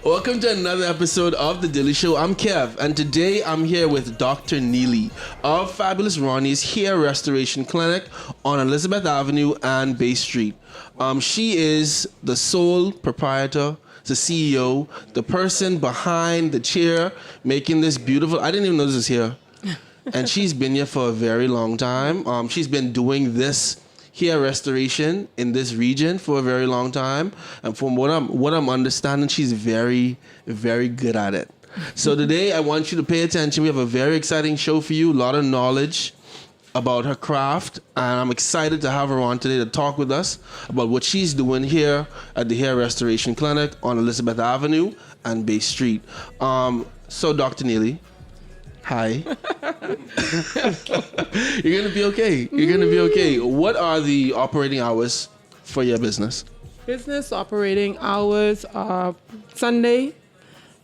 Welcome to another episode of The Dilly Show. I'm Kev, and today I'm here with Dr. Neely of Fabulous Ronnie's Hair Restoration Clinic on Elizabeth Avenue and Bay Street. She is the sole proprietor, the CEO, the person behind the chair making this beautiful... I didn't even know this was here. And she's been here for a very long time. She's been doing this hair restoration in this region for a very long time, and from what I'm understanding, she's very, very good at it. So today I want you to pay attention. We have a very exciting show for you, a lot of knowledge about her craft, and I'm excited to have her on today to talk with us about what she's doing here at the Hair Restoration Clinic on Elizabeth Avenue and Bay Street. So Dr. Neely, hi. You're going to be okay. You're going to be okay. What are the operating hours for your business? Business operating hours are Sunday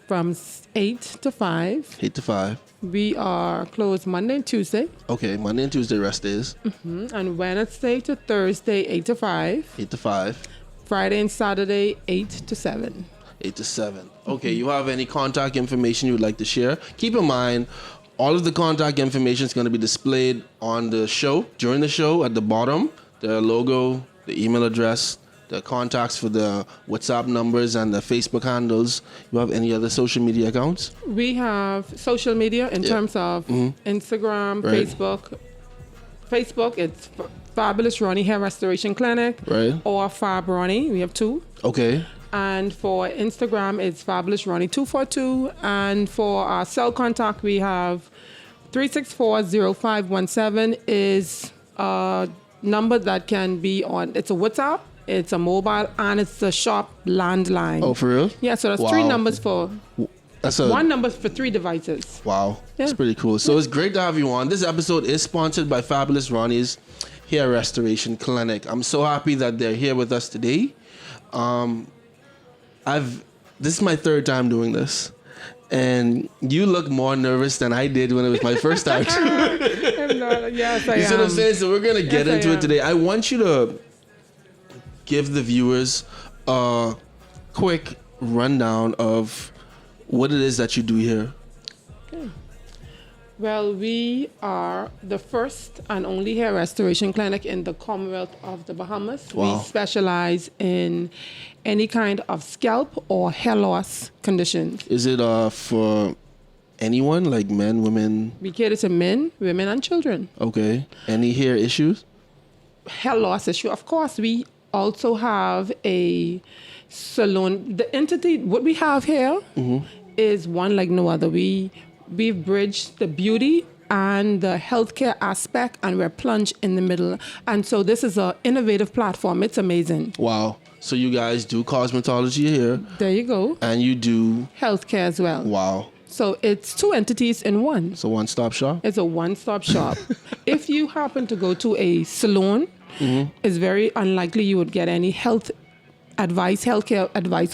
from 8 to 5. 8 to 5. We are closed Monday and Tuesday. Okay, Monday and Tuesday rest days. Mm-hmm. And Wednesday to Thursday, 8 to 5. 8 to 5. Friday and Saturday, 8 to 7. 8 to 7. Okay, you have any contact information you would like to share? Keep in mind, all of the contact information is going to be displayed on the show, during the show, at the bottom. The logo, the email address, the contacts for the WhatsApp numbers, and the Facebook handles. You have any other social media accounts? We have social media in terms of Instagram, right. Facebook. Facebook, it's Fabulous Ronnie Hair Restoration Clinic, right, or Fab Ronnie. We have two. Okay. And for Instagram, it's Fabulous Ronnie 242. And for our cell contact, we have 364-0517 is a number that can be on. It's a WhatsApp, it's a mobile, and it's a shop landline. Oh, for real? Yeah, so that's three numbers for... one number for 3 devices. Wow, that's pretty cool. So it's great to have you on. This episode is sponsored by Fabulous Ronnie's Hair Restoration Clinic. I'm so happy that they're here with us today. This is my 3rd time doing this, and you look more nervous than I did when it was my first time. Yes, I am. You see what I'm saying? So we're gonna get into it today. I want you to give the viewers a quick rundown of what it is that you do here. Okay. Well, we are the first and only hair restoration clinic in the Commonwealth of the Bahamas. Wow. We specialize in any kind of scalp or hair loss conditions. Is it for anyone, like men, women? We cater to men, women, and children. Okay. Any hair issues? Hair loss issue. Of course, we also have a salon. The entity, what we have here is one like no other. We've bridged the beauty and the healthcare aspect, and we're plunged in the middle. And so this is an innovative platform. It's amazing. Wow. So you guys do cosmetology here. There you go. And you do healthcare as well. Wow. So it's 2 entities in one. It's a one-stop shop? It's a one-stop shop. If you happen to go to a salon, it's very unlikely you would get any healthcare advice,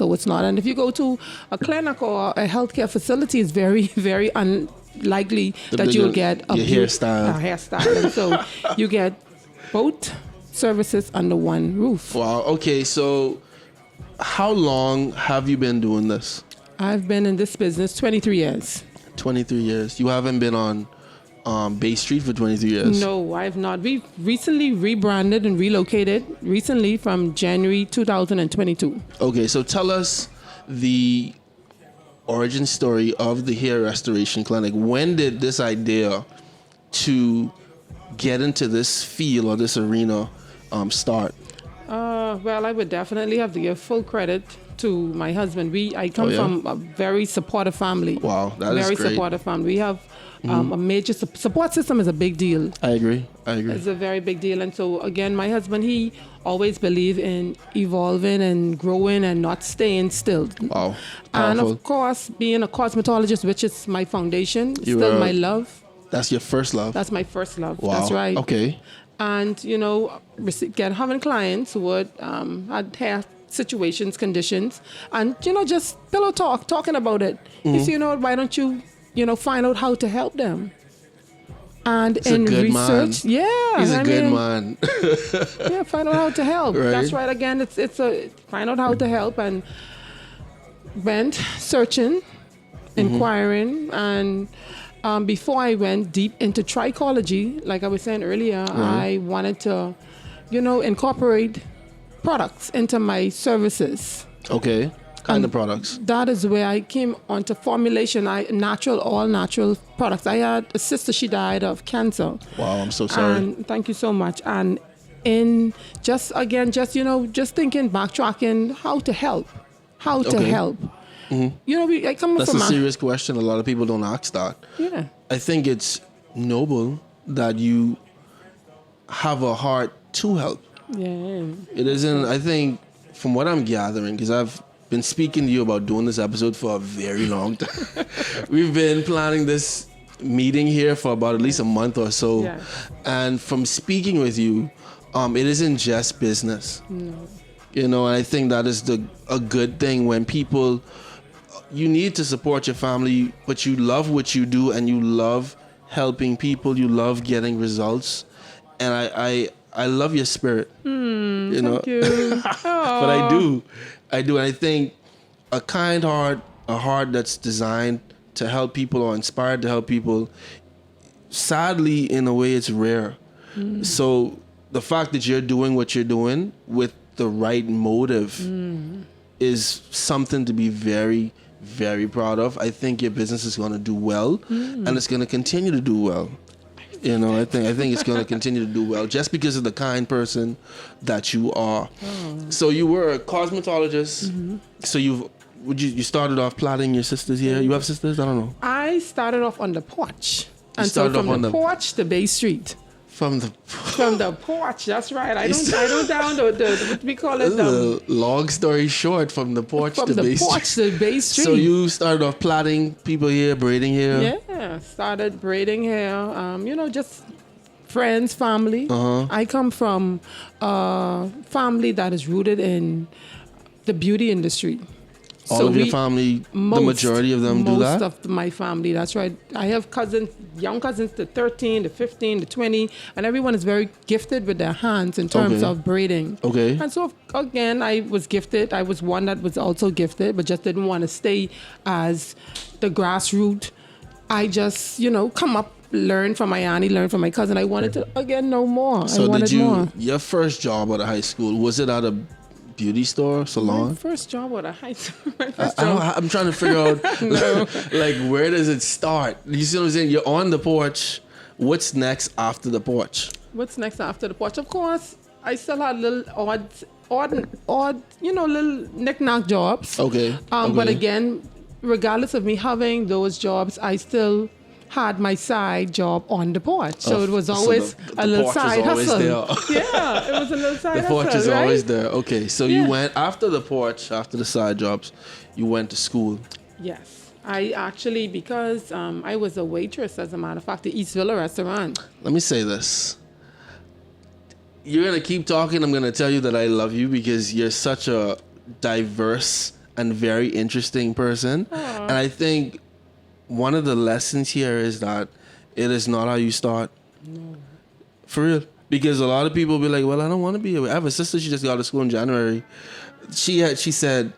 or what's not. And if you go to a clinic or a healthcare facility, it's very, very unlikely that you'll get a hairstyle. And so you get both services under one roof. Wow. Okay. So, how long have you been doing this? I've been in this business 23 years. 23 years. You haven't been on Bay Street for 23 years? No, I've not. We recently rebranded and relocated recently from January 2022. Okay, so tell us the origin story of the hair restoration clinic. When did this idea to get into this field or this arena start? Well, I would definitely have to give full credit to my husband. I come from a very supportive family. Wow, that is very great. Supportive family. We have a major support system is a big deal. I agree. It's a very big deal. And so, again, my husband, he always believed in evolving and growing and not staying still. Wow, and powerful. of course, being a cosmetologist, which is my foundation, You still are- my love. That's your first love? That's my first love. Wow. That's right. Okay. And, having clients who would had hair situations, conditions, and, just pillow talking about it. You see, why don't you, find out how to help them? And He's a in good research, man. yeah. He's a good man. Yeah, find out how to help. Right. That's right. Again, it's a find out how to help, and went searching, inquiring, and before I went deep into trichology, like I was saying earlier, I wanted to, incorporate products into my services. Okay. Kind of products. That is where I came onto formulation. All natural products. I had a sister; she died of cancer. Wow, I'm so sorry. And thank you so much. And in just thinking, backtracking, how to help. I come That's from a serious question. A lot of people don't ask that. yeah. I think it's noble that you have a heart to help. Yeah. It isn't, I think, from what I'm gathering, because I've been speaking to you about doing this episode for a very long time. We've been planning this meeting here for about at least a month or so. Yeah. And from speaking with you, it isn't just business. No. And I think that is a good thing when people, you need to support your family, but you love what you do and you love helping people, you love getting results. And I love your spirit. Thank you. But I do. And I think a kind heart, a heart that's designed to help people or inspired to help people, sadly, in a way, it's rare. So the fact that you're doing what you're doing with the right motive is something to be very, very proud of. I think your business is going to do well, and it's going to continue to do well. I think it's going to continue to do well just because of the kind person that you are. So you were a cosmetologist. So you started off plaiting your sisters here. You have sisters? I don't know. I started off on the porch. And so started off from on the the- porch to Bay Street. From the Porch, that's right. I don't down the what we call it. long story short, from the porch From to the Bay porch Street. to Bay Street. So you started off plaiting people here, braiding here. Yeah, started braiding hair. Just friends, family. I come from a family that is rooted in the beauty industry. All of your family, the majority of them do that? Most of my family, that's right. I have cousins, young cousins, to 13, to 15, to 20, and everyone is very gifted with their hands in terms of braiding. Okay. And so, again, I was gifted. I was one that was also gifted, but just didn't want to stay as the grassroots. I just, come up, learn from my auntie, learn from my cousin. I wanted to, again, know more. So I wanted more. Your first job out of high school, was it at a beauty store, salon? My first job at a high school. I'm trying to figure out, like, where does it start? You see what I'm saying? You're on the porch. What's next after the porch? What's next after the porch? Of course, I still had little odd, little knick-knack jobs. Okay. But again, regardless of me having those jobs, I still had my side job on the porch. So it was always the a little porch was side always hustle. there. Yeah, it was a little side The hustle. porch is right? always there. Okay, so Yeah. you went after the porch, after the side jobs, you went to school. Yes. I actually, because I was a waitress, as a matter of fact, at East Villa restaurant. Let me say this. You're going to keep talking. I'm going to tell you that I love you because you're such a diverse and very interesting person. Aww. And I think one of the lessons here is that it is not how you start. No. For real. Because a lot of people be like, well, I don't want to be. I have a sister. She just got out of school in January. She said,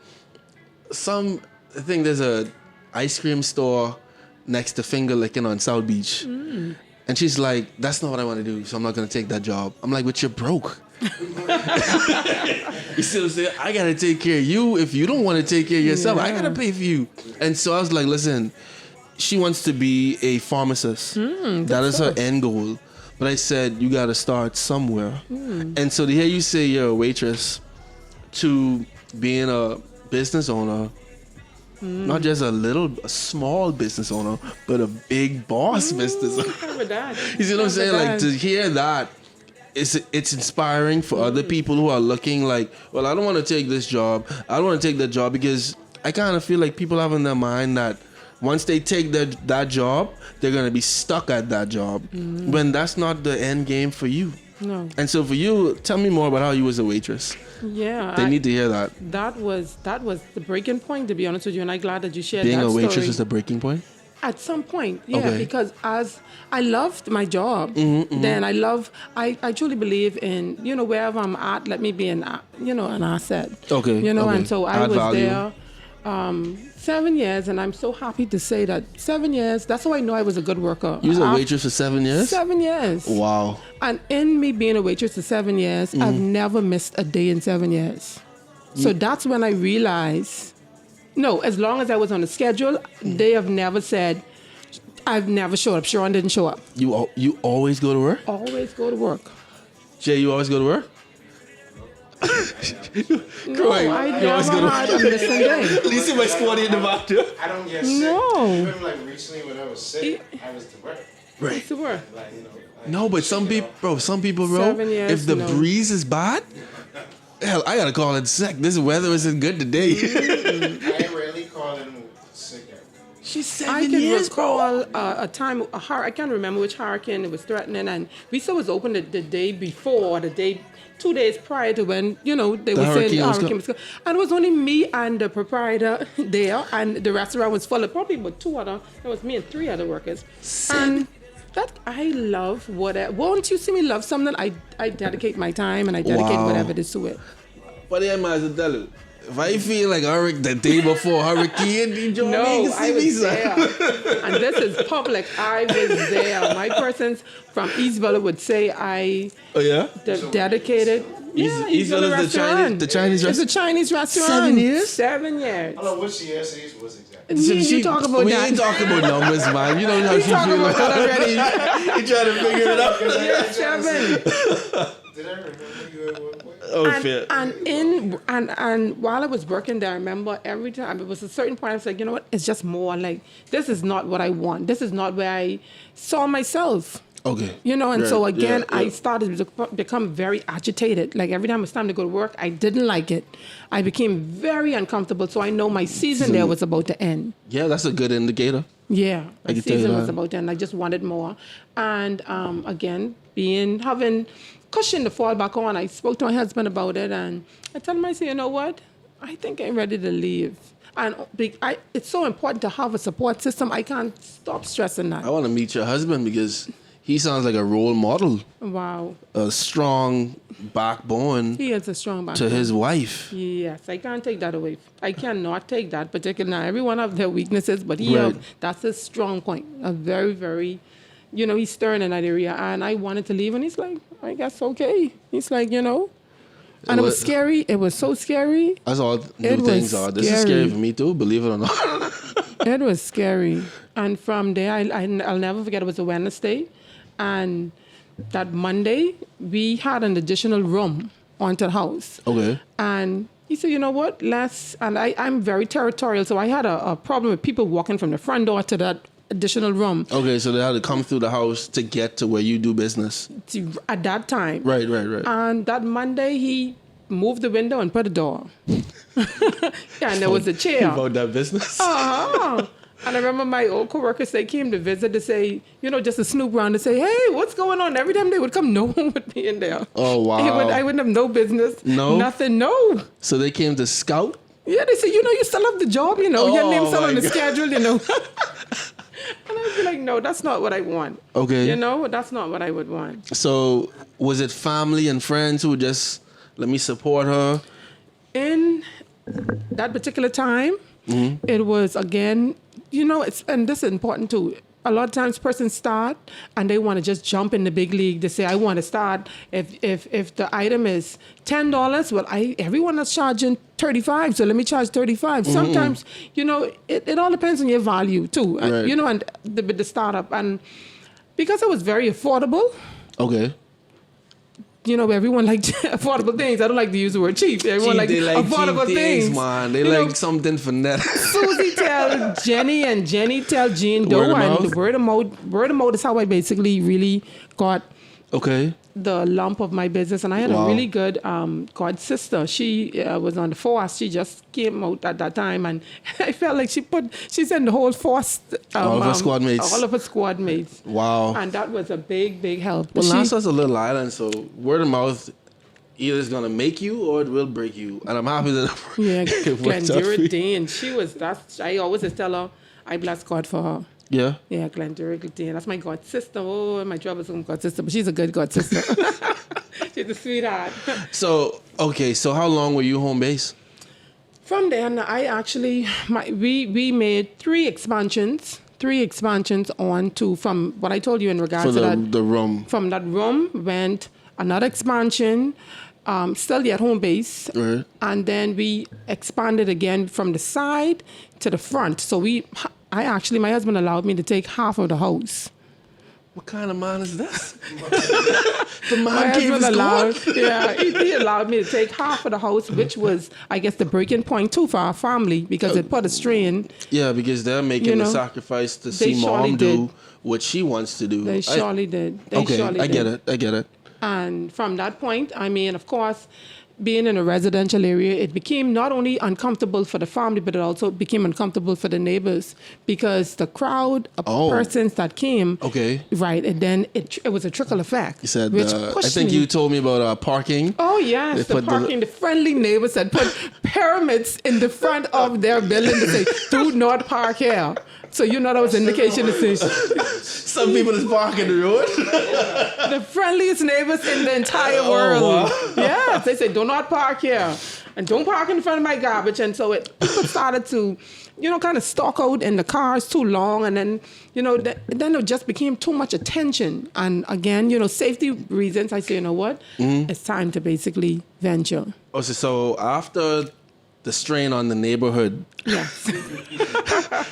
I think there's a ice cream store next to Finger Licking on South Beach. And she's like, that's not what I want to do, so I'm not going to take that job. I'm like, but you're broke. You see what I'm saying? I got to take care of you. If you don't want to take care of yourself, I got to pay for you. And so I was like, listen, she wants to be a pharmacist. That is her end goal. But I said, you got to start somewhere. And so to hear you say you're a waitress to being a business owner, not just a small business owner, but a big boss business owner. You see what I'm saying? Like, to hear that, it's inspiring for other people who are looking like, well, I don't want to take this job. I don't want to take that job, because I kind of feel like people have in their mind that once they take that job, they're going to be stuck at that job, when that's not the end game for you. No. And so for you, tell me more about how you was a waitress. Yeah. They need to hear that. That was the breaking point, to be honest with you, and I'm glad that you shared Being that a waitress story. is the breaking point? At some point, yeah, Okay. because as I loved my job, then I truly believe in, wherever I'm at, let me be an asset. Okay. And so I Add was value. there 7 years, and I'm so happy to say that 7 years, that's how I know I was a good worker. You was a waitress for 7 years? 7 years. Wow. And in me being a waitress for 7 years, I've never missed a day in 7 years. So that's when I realized, no, as long as I was on the schedule, they have never said, I've never showed up. Sharon didn't show up. You always go to work? Always go to work. Jay, you always go to work? No, I never had a missing day. At least my squatty in the bathroom. I don't get sick. No. Even like recently when I was sick, I was to work. Right. To work. Like, No, but some people, bro, 7 years, if the no. breeze is bad, hell, I gotta call it sick. This weather isn't good today. I rarely call in sick. She's I can recall a time, I can't remember which hurricane it was threatening, and we still was open the day before, 2 days prior to when, they were saying the hurricane was coming. And it was only me and the proprietor there, and the restaurant was full of probably about it was me and 3 other workers. And that I love won't you see me love something? I dedicate my time and I dedicate whatever it is to it. But yeah, man, tell you, if I feel like the day before hurricane, you join me, you can I see me, was sir. there. And this is public. I was there. My persons from East Villa would say Oh yeah? dedicated. Yeah, East Villa is the Chinese It's restaurant. a Chinese restaurant. 7 years? 7 years. I don't know what she was exactly. You talk about we that. ain't talking about numbers, man. You know how she talking feel. about that already. You trying to figure it out? Year 7. Did I remember you at one point? Oh, shit. And while I was working there, I remember every time it was a certain point I was like, you know what? It's just more like this is not what I want. This is not where I saw myself. Okay. And so again, yeah. I started to become very agitated. Like every time it was time to go to work, I didn't like it. I became very uncomfortable. So I know my season there was about to end. Yeah, that's a good indicator. Yeah, my can tell you season was that. about to end. I just wanted more. And again, having cushion to fall back on, I spoke to my husband about it, and I told him, I said, you know what? I think I'm ready to leave. And it's so important to have a support system. I can't stop stressing that. I want to meet your husband because he sounds like a role model, Wow. a strong backbone He is a strong to backbone. his wife. Yes, I can't take that away. I cannot take that particular. Now, everyone have their weaknesses, but Right. that's a strong point. A very, very, he's stern in that area. And I wanted to leave, and he's like, I guess okay. He's like, and it was scary. It was so scary. That's all new It was things are. This is scary. scary for me too, believe it or not. It was scary. And from there, I'll never forget, it was a Wednesday. And that Monday, we had an additional room onto the house. Okay. And he said, you know what, and I'm very territorial, so I had a problem with people walking from the front door to that additional room Okay, so they had to come through the house to get to where you do business. at that time. Right. And that Monday, he moved the window and put a door. And there was a chair. About that business? Uh-huh. And I remember my old coworkers, they came to visit to say, just to snoop around to say, hey, what's going on? Every time they would come, no one would be in there. Oh, wow. I wouldn't have no business. No? Nothing, no. So they came to scout? Yeah, they said, you still have the job, your name's still my on the God. schedule, I'd be like, no, that's not what I want. Okay. You know, that's not what I would want. So was it family and friends who just let me support her? In that particular time, it was again, you know, and this is important too. A lot of times persons start and they want to just jump in the big league. They say, I want to start. If the item is $10, well, everyone is charging $35, so let me charge $35. Sometimes, you know, it all depends on your value too. Right. You know, and the startup. And because it was very affordable, Okay. you know, everyone liked affordable things. I don't like to use the word cheap. Everyone liked They like affordable cheap things. man. They You like know, something for net. Susie tell Jenny and Jenny tell Jean Doe, Word of and mouth? the word of mouth is how I basically really got Okay. the lump of my business. And I had Wow. a really good god sister. She was on the force. She just came out at that time, and I felt like she sent the whole force. All of her squad mates. All of her squad mates. Wow. And that was a big help. Well, She- Nassau's a little island, so word of mouth either it's gonna make you or it will break you. And I'm happy that yeah, it worked out for you. Glendura Dean. I always just tell her, I bless God for her. Yeah. Yeah, Glendura Dean. That's my god sister. Oh, my troublesome god sister, but she's a good god sister. She's a sweetheart. So so how long were you home base? From then, I actually we made three expansions on to from what I told you in regards For to that. the room. From that room went another expansion, still at home base, Right. and then we expanded again from the side to the front. So my husband allowed me to take half of the house. What kind of man is this? The My man cave husband is allowed, gone. yeah, he allowed me to take half of the house, which was, I guess, the breaking point too for our family because it put a strain. Yeah, because they're making You the know, sacrifice to see surely mom do did. what she wants to do. They surely did. I get it. And from that point, I mean, of course, being in a residential area, it became not only uncomfortable for the family, but it also became uncomfortable for the neighbors because the crowd of persons that came, right, and then it was a trickle effect. You said, which I pushed think me. you told me about parking. Oh, yes, They the put parking, the friendly neighbors that put pyramids in the front of their building to say, do not park here. So you know that was indication to say, Some people just park in the road. the friendliest neighbors in the entire world. wow. Yes, they say, do not park here. And don't park in front of my garbage. And so people started to, you know, kind of stalk out in the cars too long. And then, you know, then it just became too much attention. And again, you know, safety reasons, I say, you know what? It's time to basically venture. Oh, so after the strain on the neighborhood, Yes.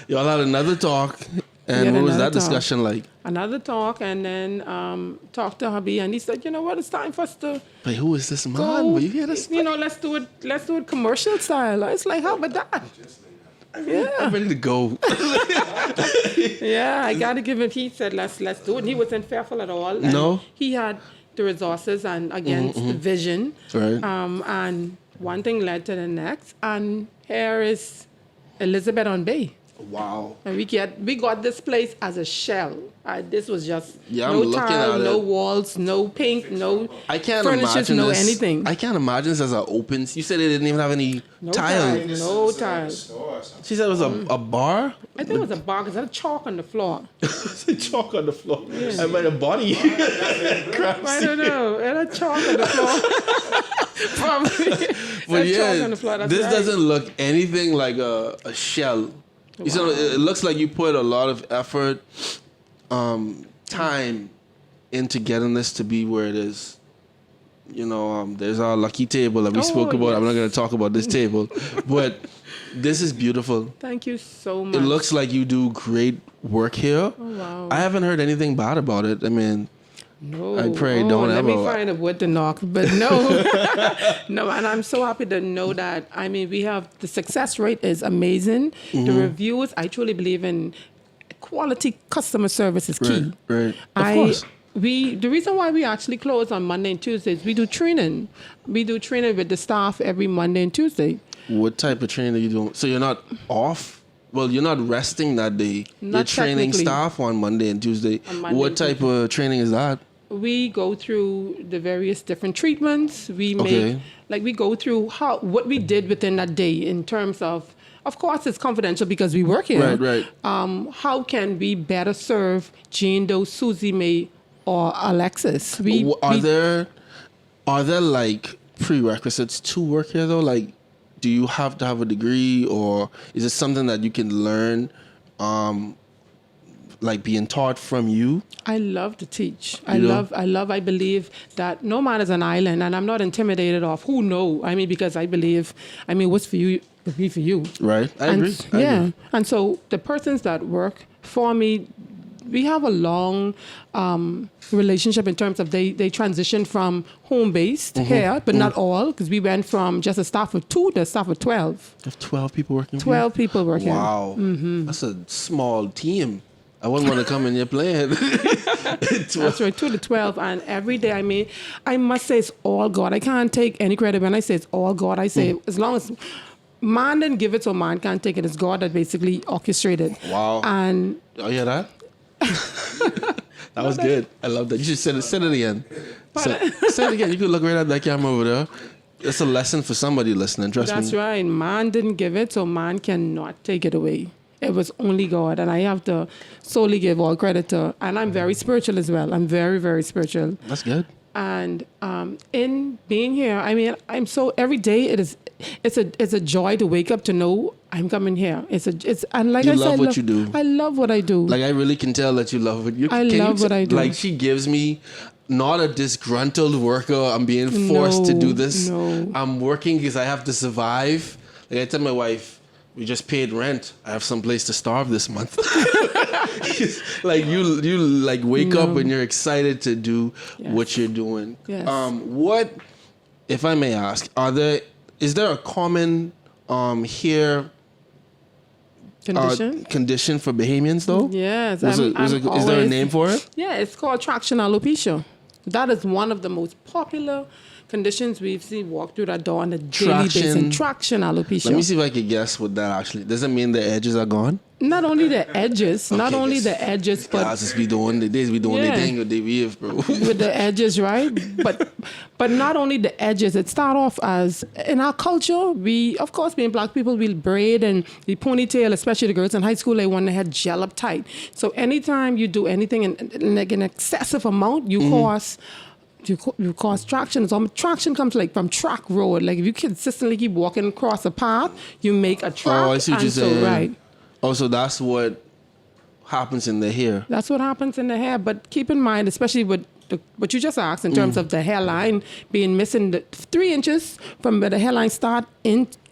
y'all had another talk. And had what was another that talk. discussion like? Another talk, and then talked to hubby, and he said, you know what? It's time for us to Like, who is this man? go. Will you hear this? You know, let's do it commercial style. It's like, how about that? Yeah. I'm ready to go. Yeah, I gotta give him. He said, "Let's do it." And he wasn't fearful at all. And No? he had the resources and against the vision. Right. And one thing led to the next, and here is Elizabeth on Bay. Wow. And we got this place as a shell. This was just Yeah, I'm no looking tile, at no it. walls, no paint, no I can't furnitures, imagine no this. anything. I can't imagine this as an open. You said it didn't even have any No tile. tile. This No was like a tiles. store or something. She said it was a bar. I think it was a bar because I had chalk on the floor. Chalk on the floor. I made a body. I don't know. It had chalk on the floor. Probably. But It had chalk yeah, on the floor. That's this right. doesn't look anything like a shell. You know, it looks like you put a lot of effort, time into getting this to be where it is. You know, there's our lucky table that we spoke about. Yes. I'm not going to talk about this table, but this is beautiful. Thank you so much. It looks like you do great work here. Oh, wow. I haven't heard anything bad about it. I mean, No. I pray don't let ever- me find a wood to knock. But no. No, and I'm so happy to know that. I mean, we have the success rate is amazing. Mm-hmm. The reviews, I truly believe in quality customer service is key. right. Of course. The reason why we actually close on Monday and Tuesdays, we do training. We do training with the staff every Monday and Tuesday. What type of training are you doing? So you're not off? Well, you're not resting that day. You're Not training technically. staff on Monday and Tuesday. On Monday What and type of training is that? We go through the various different treatments. We Okay. we go through what we did within that day in terms of of course, it's confidential because we work here. Right. How can we better serve Jane Doe, Susie May, or Alexis? Are there like prerequisites to work here though? Like, do you have to have a degree, or is it something that you can learn, like being taught from you? I love to teach. I believe that no man is an island, and I'm not intimidated of who know. I mean, because I believe, what's for you will be for you. Right. I agree. And so the persons that work for me, we have a long relationship in terms of they transition from home-based here, but not all, because we went from just a staff of 2 to a staff of 12. You have 12 people working 12 people working. Wow. That's a small team. I wouldn't want to come in your plan. That's right, 2 to 12. And every day, I must say it's all God. I can't take any credit when I say it's all God. I say as long as man didn't give it, so man can't take it. It's God that basically orchestrated. Wow. And oh, yeah, that? That was good. I love that. You should say it again. Say it again. You could look right at that camera over there. It's a lesson for somebody listening. Trust me. That's right. Man didn't give it, so man cannot take it away. It was only God, and I have to solely give all credit to. And I'm very spiritual as well. I'm very, very spiritual. That's good. And in being here, I'm so every day it's a joy to wake up to know I'm coming here. And like you I love said, what you do. I love what I do. Like I really can tell that you love it. I love what I do. Like she gives me not a disgruntled worker. I'm being forced to do this. No. I'm working because I have to survive. Like I tell my wife, we just paid rent. I have some place to starve this month. Like you like wake up and you're excited to do what you're doing. Yes. What, if I may ask, is there a common hair condition for Bahamians though? Yes. Is there a name for it? Yeah, it's called traction alopecia. That is one of the most popular conditions we've seen walk through that door on a daily basis. Traction alopecia. Let me see if I can guess what that actually does. It mean the edges are gone? Not only the edges, but guys just be doing the thing with the weave, bro. With the edges, right? But not only the edges. It start off as in our culture. We, of course, being black people, we braid and the ponytail, especially the girls in high school, they want their head gel up tight. So anytime you do anything in like an excessive amount, you cause traction. So traction comes like from track road. Like if you consistently keep walking across a path, you make a track. Oh, I see what you're saying. Right. Oh, so that's what happens in the hair. That's what happens in the hair. But keep in mind, especially with what you just asked in terms of the hairline being missing the 3 inches from where the hairline start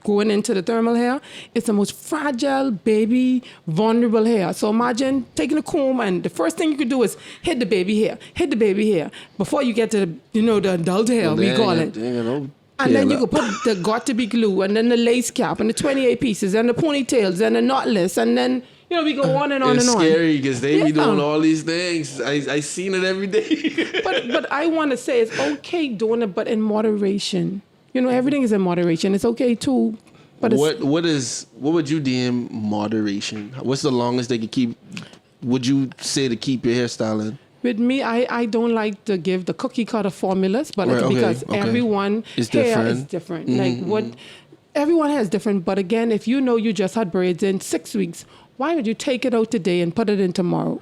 going into the thermal hair, it's the most fragile, baby, vulnerable hair. So imagine taking a comb and the first thing you could do is hit the baby hair before you get to the adult hair, we call it. And then you could put the got-to-be glue and then the lace cap and the 28 pieces and the ponytails and the knotless and then, we go on and on it's and on. It's scary because they be doing all these things. I seen it every day. but I want to say it's okay doing it, but in moderation. Everything is in moderation. It's okay too. But what would you deem moderation? What's the longest they could keep? Would you say to keep your hairstyle in? With me, I don't like to give the cookie cutter formulas, but because everyone is hair is different. Like everyone has different. But again, if you just had braids in 6 weeks, why would you take it out today and put it in tomorrow?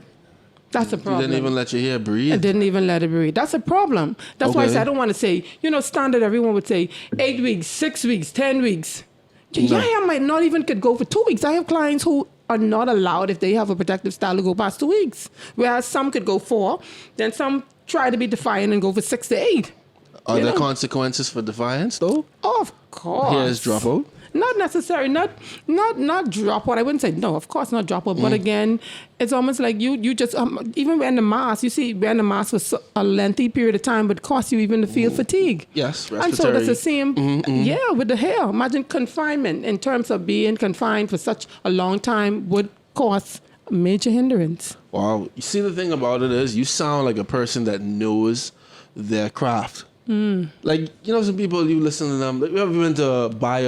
That's a problem. You didn't even let your hair breathe. I didn't even let it breathe. That's a problem. That's why I say I don't want to say, standard everyone would say 8 weeks, 6 weeks, 10 weeks. Your hair might not even could go for 2 weeks. I have clients who are not allowed, if they have a protective style, to go past 2 weeks. Whereas some could go 4, then some try to be defiant and go for 6 to 8. Are there consequences for defiance though? Of course. Hairs drop out? Not necessary, not drop out. I wouldn't say no, of course not drop out. But again, it's almost like you just even wearing the mask. You see, wearing the mask for a lengthy period of time would cause you even to feel fatigue. Yes, respiratory. And so that's the same. With the hair. Imagine confinement in terms of being confined for such a long time would cause a major hindrance. Wow. You see, the thing about it is, you sound like a person that knows their craft. Like some people, you listen to them. Like, you ever been to buy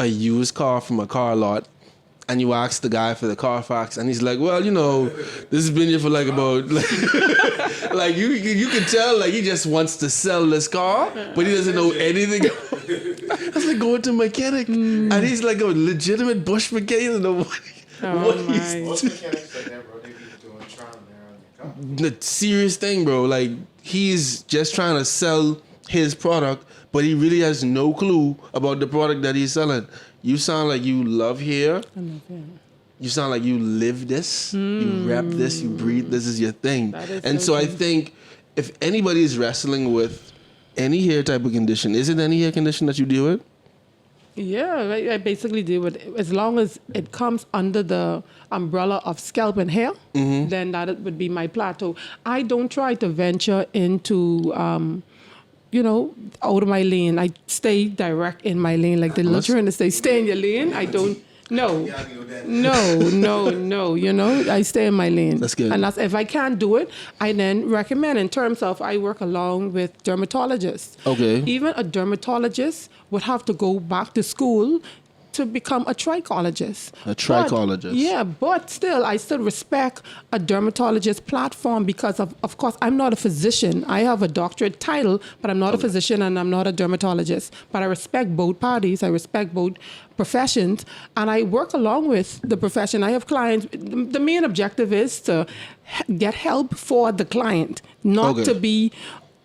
a used car from a car lot, and you ask the guy for the Carfax, and he's like, "Well, you know, this has been here for like about like you can tell like he just wants to sell this car, but he doesn't know anything." That's like going to a mechanic, and he's like a legitimate bush mechanic. He doesn't know what he's Most mechanics like that, bro, they be doing trial and error on their car. the serious thing, bro. Like he's just trying to sell his product, but he really has no clue about the product that he's selling. You sound like you love hair. You sound like you live this. You rep this. You breathe. This is your thing. And so I think if anybody is wrestling with any hair type of condition, is it any hair condition that you deal with? Yeah, I basically deal with it. As long as it comes under the umbrella of scalp and hair, then that would be my plateau. I don't try to venture into, out of my lane. I stay direct in my lane. Like the little children say, stay in your lane. I don't. No, I stay in my lane. That's good. And that's, if I can't do it, I then recommend in terms of I work along with dermatologists. Okay. Even a dermatologist would have to go back to school to become a trichologist. A trichologist. But still, I still respect a dermatologist platform because of course, I'm not a physician. I have a doctorate title, but I'm not a physician and I'm not a dermatologist. But I respect both parties. I respect both professions, and I work along with the profession. I have clients. The main objective is to get help for the client, not to be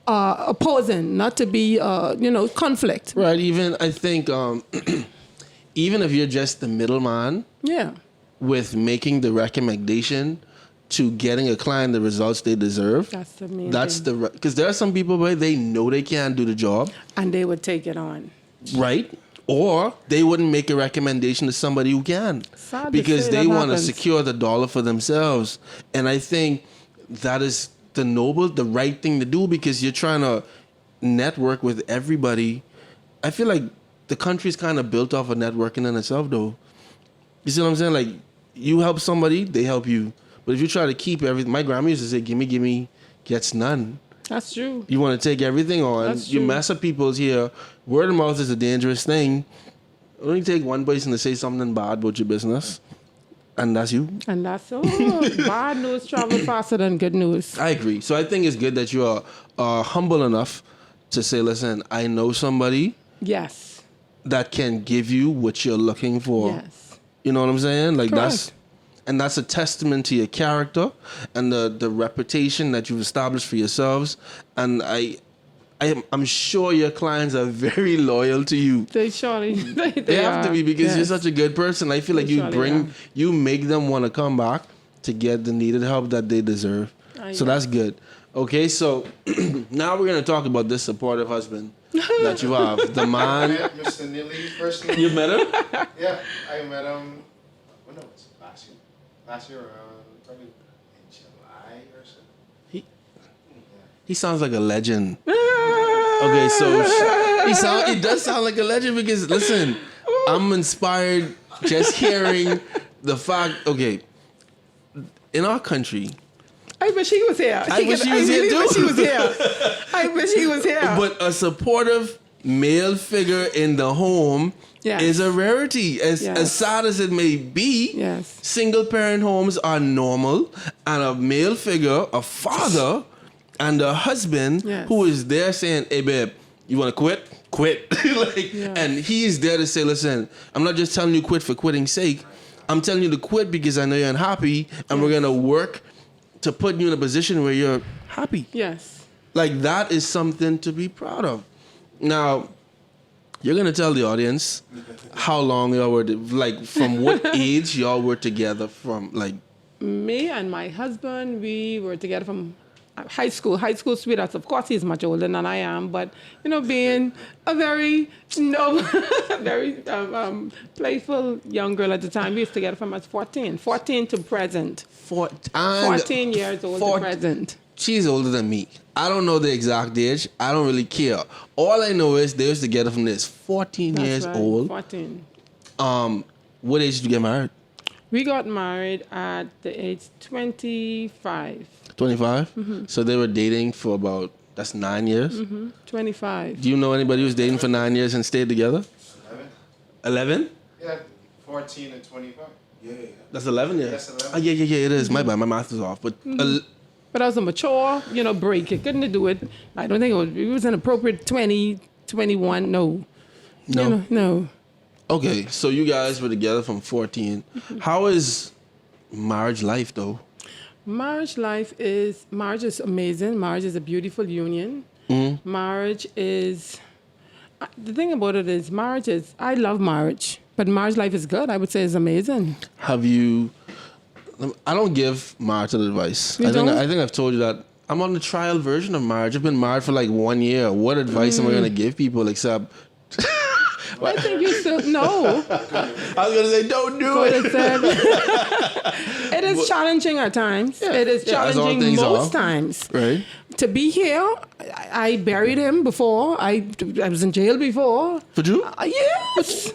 opposing, not to be, conflict. Right. Even I think, even if you're just the middleman, with making the recommendation to getting a client the results they deserve. That's the main thing. Because there are some people where they know they can't do the job, and they would take it on. Right. Or they wouldn't make a recommendation to somebody who can, because they want to secure the dollar for themselves. And I think that is the right thing to do, because you're trying to network with everybody. I feel like the country's kind of built off of networking in itself, though. You see what I'm saying? Like, you help somebody, they help you. But if you try to keep everything, my grandma used to say, gimme, gets none. That's true. You want to take everything on. You mess up people's here. Word of mouth is a dangerous thing. Only take one person to say something bad about your business, and that's you. And that's bad news travel faster than good news. I agree. So I think it's good that you are humble enough to say, listen, I know somebody. Yes. That can give you what you're looking for. Yes. You know what I'm saying? Like Correct. that's a testament to your character and the reputation that you've established for yourselves. And I'm sure your clients are very loyal to you. They surely they have to be, because you're such a good person. I feel like you make them want to come back to get the needed help that they deserve. So that's good. Okay, so now we're gonna talk about this supportive husband that you have. The man. I met Mr. Dilly personally. You met him? Yeah, I met him. When was it? Last year around probably in July or so. He sounds like a legend. Okay, so he does sound like a legend, because listen, I'm inspired just hearing the fact. Okay, in our country. I wish he was here. I wish he was here too. I wish he was here. But a supportive male figure in the home is a rarity. As sad as it may be, single parent homes are normal, and a male figure, a father, and a husband who is there saying, "Hey babe, you want to quit? Quit." And he's there to say, "Listen, I'm not just telling you quit for quitting's sake. I'm telling you to quit because I know you're unhappy, and we're gonna work to put you in a position where you're happy." Yes. Like, that is something to be proud of. Now, you're going to tell the audience how long y'all were, like, from what age y'all were together from, like... Me and my husband, we were together from high school sweethearts. Of course, he's much older than I am, but, being a very, very playful young girl at the time, we was together from us 14 to present. 14 years old to present. She's older than me. I don't know the exact age. I don't really care. All I know is they was together from this 14 years old. 14. What age did you get married? We got married at the age 25. 25? Mm-hmm. So they were dating for about, that's 9 years? Mm-hmm. 25. Do you know anybody who's dating for 9 years and stayed together? 11? 11? Yeah, 14 and 25. Yeah. That's 11 years. That's 11. Oh, yeah, it is. My bad, my math is off. But But I was a mature, break. It couldn't do it. I don't think it was an appropriate 20, 21. No. No? No. Okay, so you guys were together from 14. How is marriage life, though? Marriage is amazing. Marriage is a beautiful union. Marriage is, the thing about it is, I love marriage, but marriage life is good. I would say it's amazing. Have you... I don't give marital advice. You don't? I think I've told you that. I'm on the trial version of marriage. I've been married for like 1 year. What advice am I going to give people except... I think you still, no. I was going to say, don't do it. It is challenging at times. Yeah. It is Yeah, as all challenging things most are. times. Right. To be here, I buried him before. I was in jail before. For you? Yes.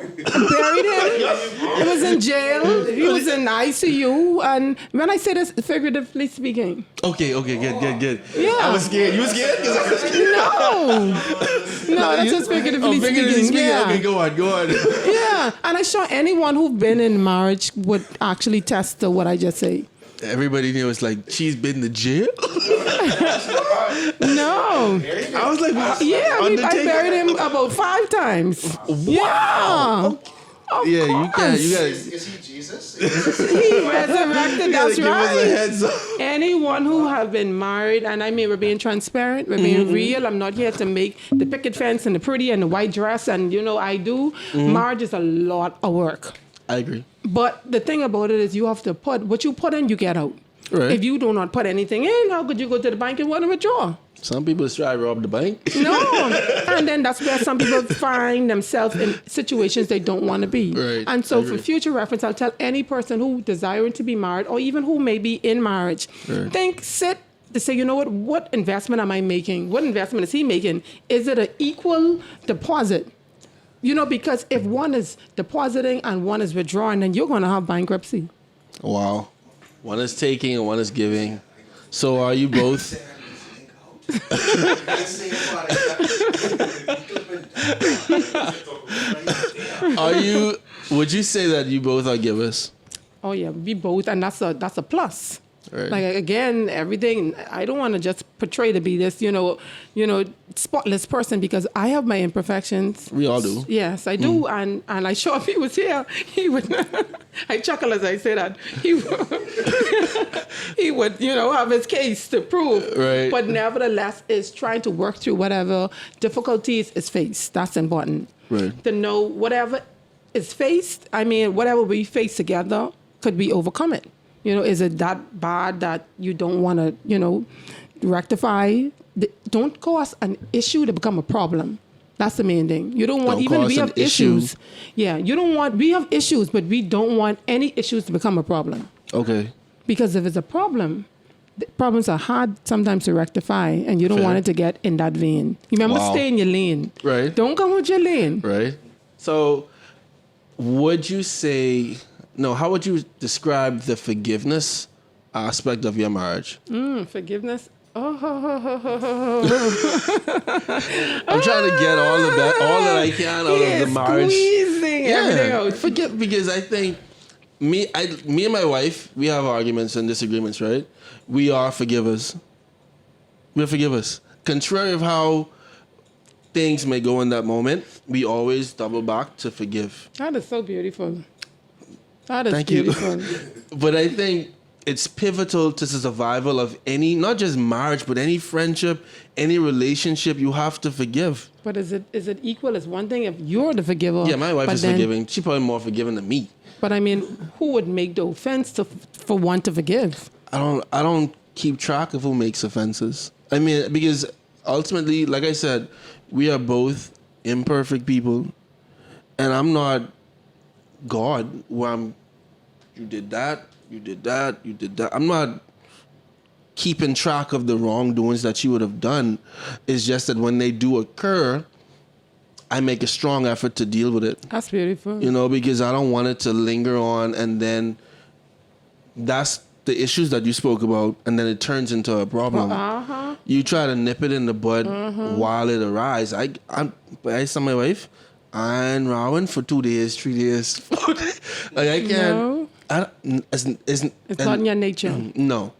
I buried him. He was in jail. He was in ICU. And when I say this, figuratively speaking. Okay, good. Yeah. I was scared. You were scared? No, that's just figuratively speaking. Yeah. Okay, go on. Yeah. And I'm sure anyone who's been in marriage would actually test to what I just say. Everybody knew it's like, she's been to jail? No. I was like, Yeah, I buried him about 5 times. Wow. Yeah. Of Yeah, you course. gotta Is he Jesus? He resurrected, that's give us a right. heads up. Anyone who have been married, and I mean, we're being transparent, we're being real. I'm not here to make the picket fence and the pretty and the white dress, and I do. Marriage is a lot of work. I agree. But the thing about it is you have to put, what you put in, you get out. Right. If you do not put anything in, how could you go to the bank and want to withdraw? Some people try to rob the bank. No. And then that's where some people find themselves in situations they don't want to be. Right. And so I for agree. future reference, I'll tell any person who desiring to be married or even who may be in marriage, sit to say, what investment am I making? What investment is he making? Is it an equal deposit? Because if one is depositing and one is withdrawing, then you're going to have bankruptcy. Wow. One is taking and one is giving. So are you both... Would you say that you both are givers? Oh yeah, we both, and that's a plus. Right. Like again, everything. I don't want to just portray to be this, spotless person because I have my imperfections. We all do. Yes, I do, and I sure if he was here, he would. I chuckle as I say that. He would, have his case to prove. Right. But nevertheless, is trying to work through whatever difficulties is faced. That's important. Right. To know whatever is faced. I mean, whatever we face together, could we overcome it? Is it that bad that you don't want to, rectify? Don't cause an issue to become a problem. That's the main thing. You don't want, Don't even cause we an have issues. Yeah, we have issues, but we don't want any issues to become a problem. Okay. Because if it's a problem, the problems are hard sometimes to rectify, and you don't Fair. want it to get in that vein. You remember, Wow. stay in your lane. Right. Don't come with your lane. Right. So would you say... No, how would you describe the forgiveness aspect of your marriage? Forgiveness. I'm trying to get all that I can out of the marriage. Squeezing everything out. Forget, because I think me and my wife, we have arguments and disagreements, right? We are forgivers. We're forgivers. Contrary of how things may go in that moment, we always double back to forgive. That is so beautiful. That is Thank beautiful. you. But I think it's pivotal to the survival of any, not just marriage, but any friendship, any relationship. You have to forgive. But is it equal? It's one thing if you're the forgiver. Yeah, my wife but is then- forgiving. She's probably more forgiving than me. But I mean, who would make the offense for one to forgive? I don't keep track of who makes offenses. I mean, because ultimately, like I said, we are both imperfect people, and I'm not God where you did that. I'm not keeping track of the wrongdoings that you would have done. It's just that when they do occur, I make a strong effort to deal with it. That's beautiful. Because I don't want it to linger on, and then that's the issues that you spoke about, and then it turns into a problem. You try to nip it in the bud while it arises. I tell my wife, I'm rowing for 2 days, 3 days. Like I can't. No. It's not in your nature. No,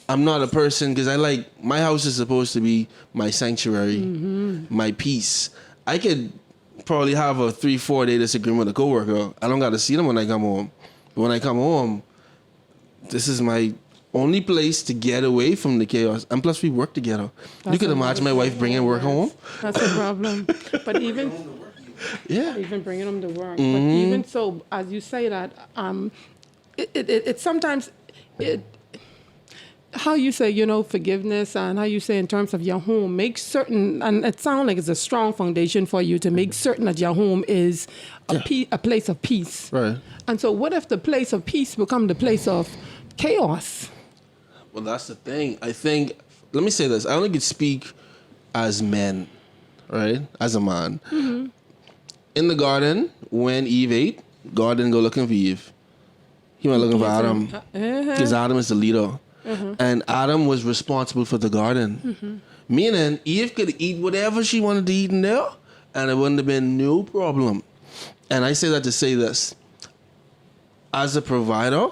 I'm not a person because I like my house is supposed to be my sanctuary, my peace. I could probably have a 3-4 day disagreement with a coworker. I don't got to see them when I come home. But when I come home, this is my only place to get away from the chaos. And plus, we work together. You can imagine my wife bringing work home. That's a problem. But even bringing them to work. But even so, as you say that, it sometimes how you say, forgiveness and how you say in terms of your home, make certain, and it sounds like it's a strong foundation for you to make certain that your home is a place of peace. Right. And so what if the place of peace become the place of chaos? Well, that's the thing. I think, let me say this. I only could speak as men, right? As a man. Mm-hmm. In the garden, when Eve ate, God didn't go looking for Eve. He went looking for Adam. Because Adam is the leader. And Adam was responsible for the garden. Meaning, Eve could eat whatever she wanted to eat in there, and it wouldn't have been no problem. And I say that to say this. As a provider,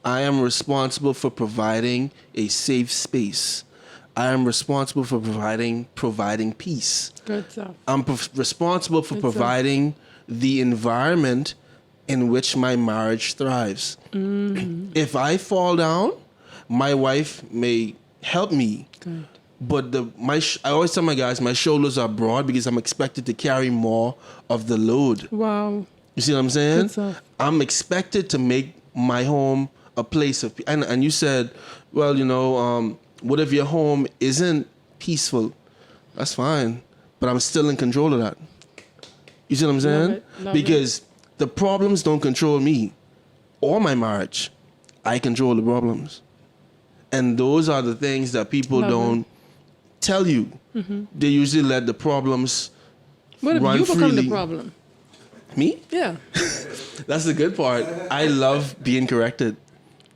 I am responsible for providing a safe space. I am responsible for providing peace. Good stuff. I'm responsible for providing the environment in which my marriage thrives. If I fall down, my wife may help me. Good. But I always tell my guys, my shoulders are broad because I'm expected to carry more of the load. Wow. You see what I'm saying? Good stuff. I'm expected to make my home a place of, and you said, well, what if your home isn't peaceful? That's fine, but I'm still in control of that. You see what I'm saying? Because the problems don't control me or my marriage. I control the problems. And those are the things that people don't tell you. They usually let the problems What if run you become freely. the problem? Me? Yeah. That's the good part. I love being corrected.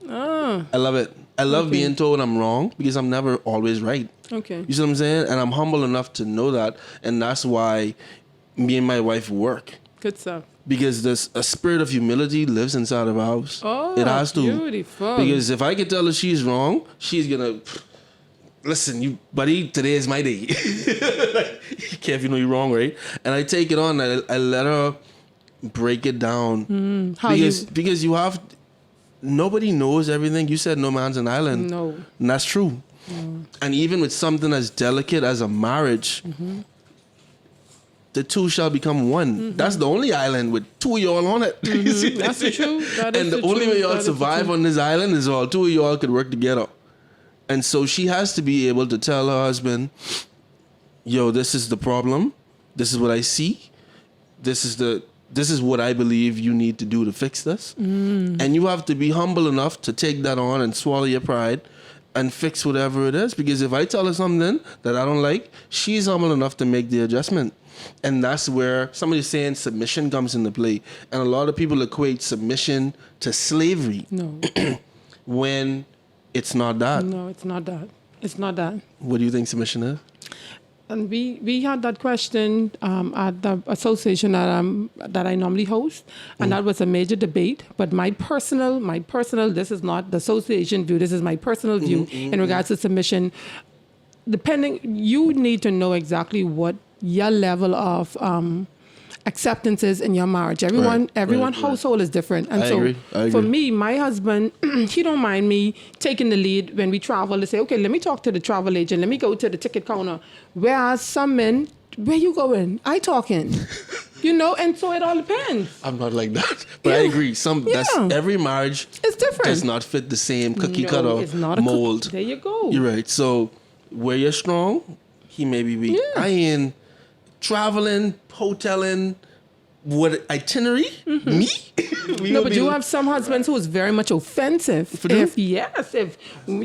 Oh. I love it. I love being told I'm wrong because I'm never always right. Okay. You see what I'm saying? And I'm humble enough to know that. And that's why me and my wife work. Good stuff. Because there's a spirit of humility lives inside of our house. Oh, it has to. Beautiful. Because if I can tell her she's wrong, she's going to, listen, you buddy, today is my day. You care if you know you're wrong, right? And I take it on. I let her break it down. Because you have, nobody knows everything. You said no man's an island. No. And that's true. No. And even with something as delicate as a marriage, the two shall become one. That's the only island with two of y'all on it. That's the truth. And the only way y'all survive on this island is all two of y'all could work together. And so she has to be able to tell her husband, yo, this is the problem. This is what I see. This is what I believe you need to do to fix this. And you have to be humble enough to take that on and swallow your pride and fix whatever it is. Because if I tell her something that I don't like, she's humble enough to make the adjustment. And that's where somebody's saying submission comes into play. And a lot of people equate submission to slavery. No. When it's not that. No, it's not that. It's not that. What do you think submission is? And we had that question at the association that I normally host, and that was a major debate. But my personal, this is not the association view. This is my personal view in regards to submission. You need to know exactly what your level of acceptance is in your marriage. Everyone household is different. And I agree. For me, my husband, he don't mind me taking the lead when we travel to say, okay, let me talk to the travel agent. Let me go to the ticket counter. Whereas some men, where you going? I talking. And so it all depends. I'm not like that. But I agree. That's every marriage it's different. Does not fit the same cookie cutter mold. There you go. You're right. So where you're strong, he may be weak. I ain't traveling, hoteling, what itinerary? Me? We No, would but be- you have some husbands who is very much offensive. If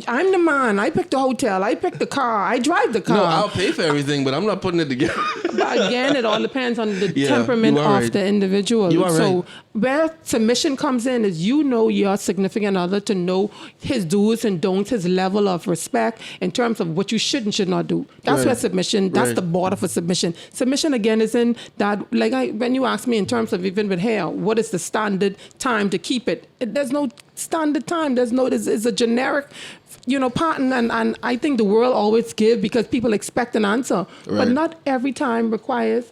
I'm the man, I pick the hotel, I pick the car, I drive the car. No, I'll pay for everything, but I'm not putting it together. But again, it all depends on the Yeah, temperament you of are right. the individual. You are so right. where submission comes in is you know your significant other to know his do's and don'ts, his level of respect in terms of what you should and should not do. That's Right. where submission, that's Right. the border for submission. Submission again is in that, when you ask me in terms of even with hair, what is the standard time to keep it? There's no standard time. It's a generic, pattern, and I think the world always give because people expect an answer, but Right. not every time requires,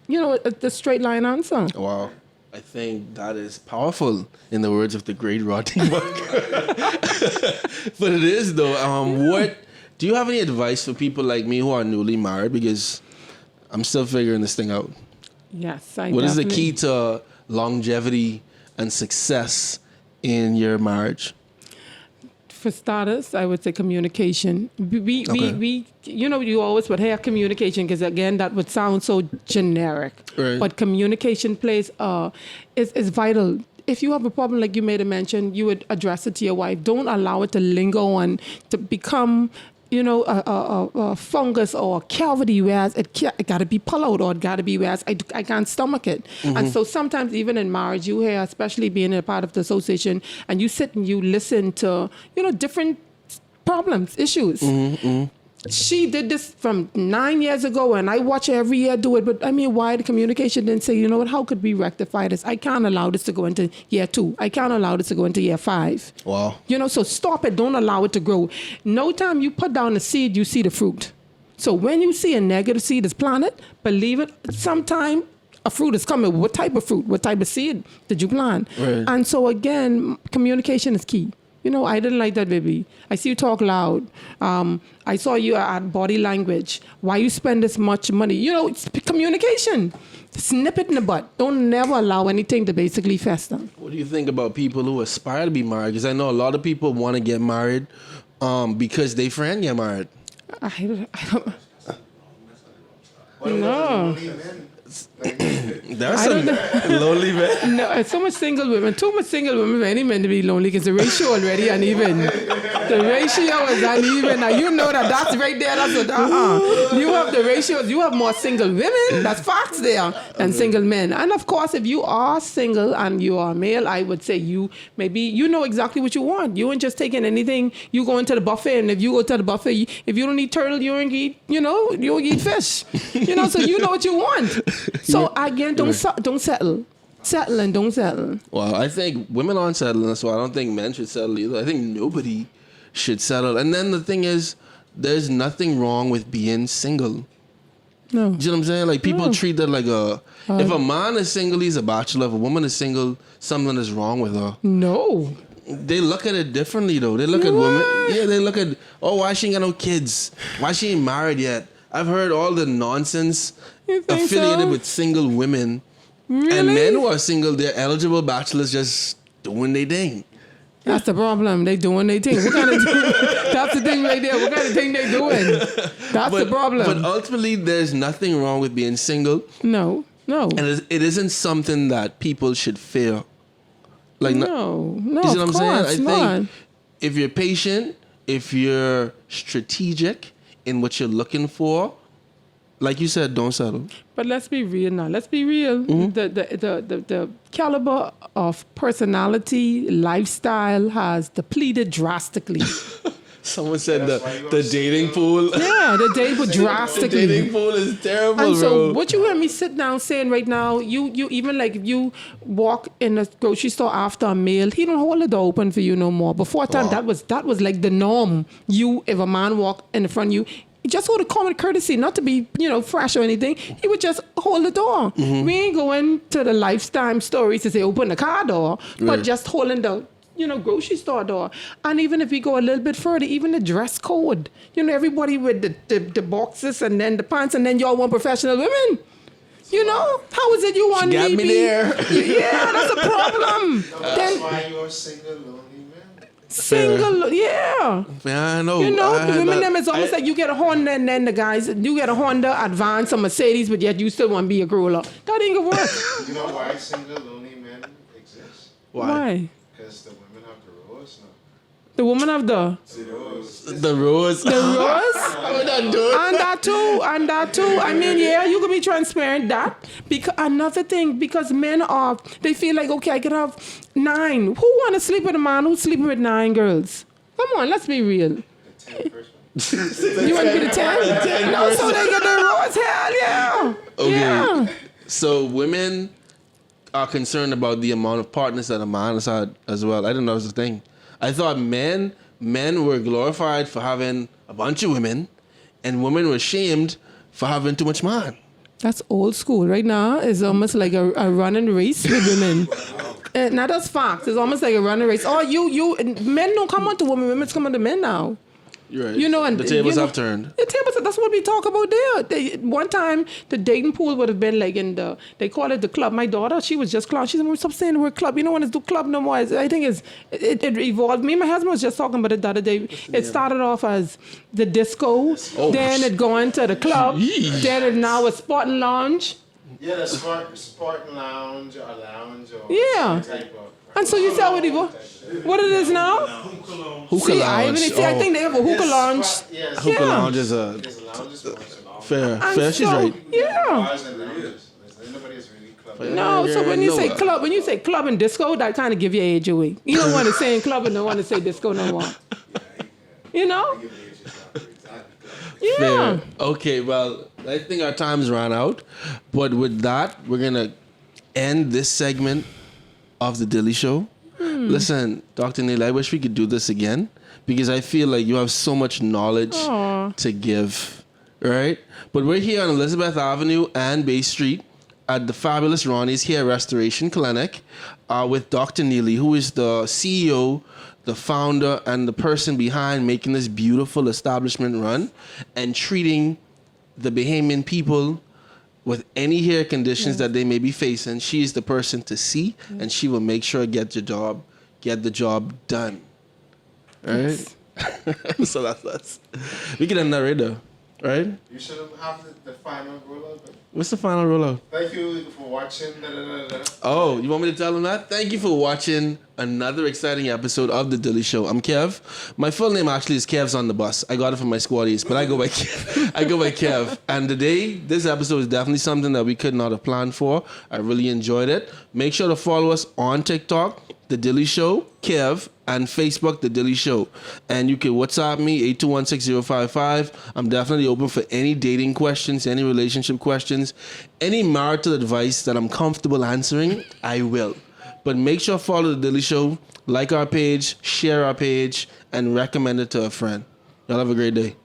the straight line answer. Wow. I think that is powerful, in the words of the great Rodney Buck. But it is, though. What do you have any advice for people like me who are newly married? Because I'm still figuring this thing out. Yes, What is the key to longevity and success in your marriage? For starters, I would say communication. Okay. We you always would have communication because again, that would sound so generic. Right. But communication plays is vital. If you have a problem, like you made a mention, you would address it to your wife. Don't allow it to linger on to become, a fungus or a cavity, whereas it got to be pulled out or it got to be whereas I can't stomach it. Mm-hmm. And so sometimes even in marriage, you hear, especially being a part of the association, and you sit and you listen to, different problems, issues. Mm-hmm. She did this from 9 years ago, and I watch her every year do it. But I mean, why the communication didn't say, how could we rectify this? I can't allow this to go into year 2. I can't allow this to go into year 5. Wow. So stop it. Don't allow it to grow. No time you put down the seed, you see the fruit. So when you see a negative seed is planted, believe it, sometime a fruit is coming. What type of fruit? What type of seed did you plant? Right. And so again, communication is key. I didn't like that, baby. I see you talk loud. I saw you at body language. Why you spend this much money? It's communication. Snip it in the butt. Don't never allow anything to basically fester. What do you think about people who aspire to be married? Because I know a lot of people want to get married because their friend get married. I don't. What No. about the lonely men? There's I some don't lonely men. No, it's so much single women. Too much single women for any men to be lonely because the ratio already uneven. The ratio is uneven. Now you know that's right there. That's You have the ratios. You have more single women. That's facts there than single men. And of course, if you are single and you are male, I would say you know exactly what you want. You ain't just taking anything. You go into the buffet, and if you go to the buffet, if you don't eat turtle, you don't eat. You don't eat fish. So you know what you want. So again, don't settle. Settle and don't settle. Well, I think women aren't settling, so I don't think men should settle either. I think nobody should settle. And then the thing is, there's nothing wrong with being single. No. Do you know what I'm saying? Like, people No. treat that like if a man is single, he's a bachelor. If a woman is single, something is wrong with her. No. They look at it differently, though. They look at women. Yeah, they look at, why she ain't got no kids? Why she ain't married yet? I've heard all the nonsense You think affiliated so? with single women. Really? And men who are single, they're eligible bachelors just doing their thing. That's the problem. They doing their thing. What kind of that's the thing right there. What kind of thing they doing? That's the problem. But ultimately, there's nothing wrong with being single. No. And it isn't something that people should fear. Like, No. you see what I'm of saying? course I not. think if you're patient, if you're strategic in what you're looking for, like you said, don't settle. But let's be real now. Let's be real. Mm-hmm. The caliber of personality, lifestyle has depleted drastically. Someone said That's why you the are dating single. pool. Yeah, the dating The drastically. dating pool is terrible, And so, bro. what you hear me sit down saying right now, you even like if you walk in a grocery store after a meal, he don't hold the door open for you no more. Before time, Wow. that was like the norm. If a man walked in front of you, he just hold a common courtesy, not to be fresh or anything. He would just hold the door. Mm-hmm. We ain't going to the lifetime stories to say open the car door, Right. but just holding the grocery store door. And even if we go a little bit further, even the dress code. Everybody with the boxes and then the pants, and then y'all want professional women. How is it you want got me be? there. Yeah, that's a problem. No, that's Then why you're single, lonely man. Single, yeah. Yeah, I know. You know, I the had women that- them is almost like you get a Honda and then the guys, you get a Honda, Advance, or Mercedes, but yet you still want to be a grower. That ain't gonna work. You know why single lonely men exist? Why? Because the women have the rose now. The woman of the The rose. rose? We're not doing And that too. I mean, yeah, you can be transparent. That because another thing, because men are they feel like okay, I can have 9. Who want to sleep with a man who's sleeping with 9 girls? Come on, let's be real. The 10 first one. You want to be the 10? No, so they get the rose. Hell yeah. Okay. Yeah. So women are concerned about the amount of partners that a man has had as well. I didn't know it was a thing. I thought men were glorified for having a bunch of women, and women were shamed for having too much man. That's old school. Right now, it's almost like a running race with women. Now that's facts. It's almost like a running race. Oh, you men don't come on to women. Women's come on to men now. You're right. You know, and the tables you know, have turned. The tables. That's what we talk about there. One time, the dating pool would have been like in the. They call it the club. My daughter, she was just clown. She said, "Stop saying the word club. You don't want to do club no more." I think it evolved. Me and my husband was just talking about it the other day. It started off as the disco, then it going to the club, then it now a sport and lounge. Yeah, the sport and lounge or lounge or Yeah. some type of. And so you tell what it is now? Hookah See, I lounge. think they have a hookah lounge. Yes. Hookah Yeah. lounge is a There's lounges for fair. And Fair. She's so, right. Yeah. bars and lounges. Nobody is really clubbing. No, so when you say No. club, and disco, that kind of give your age away. You don't want to say in club and don't want to say disco no more. You know? Yeah. Fair. Okay, well, I think our time's run out. But with that, we're going to end this segment of the Dilly Show. Listen, Dr. Neil, I wish we could do this again because I feel like you have so much knowledge Aw. to give, right? But we're here on Elizabeth Avenue and Bay Street at the fabulous Ronnie's Hair Restoration Clinic with Dr. Neely, who is the CEO, the founder, and the person behind making this beautiful establishment run and treating the Bahamian people with any hair conditions that they may be facing. She is the person to see, and she will make sure get the job done. All right? So that's we can end that right there, right? You should have the final rollout. What's the final rollout? Thank you for watching. Oh, you want me to tell them that? Thank you for watching another exciting episode of The Dilly Show. I'm Kev. My full name actually is Kev's on the bus. I got it from my squaddies, but I go by Kev. I go by Kev. And today, this episode is definitely something that we could not have planned for. I really enjoyed it. Make sure to follow us on TikTok, The Dilly Show, Kev, and Facebook, The Dilly Show. And you can WhatsApp me, 8216055. I'm definitely open for any dating questions, any relationship questions, any marital advice that I'm comfortable answering, I will. But make sure to follow The Dilly Show, like our page, share our page, and recommend it to a friend. Y'all have a great day.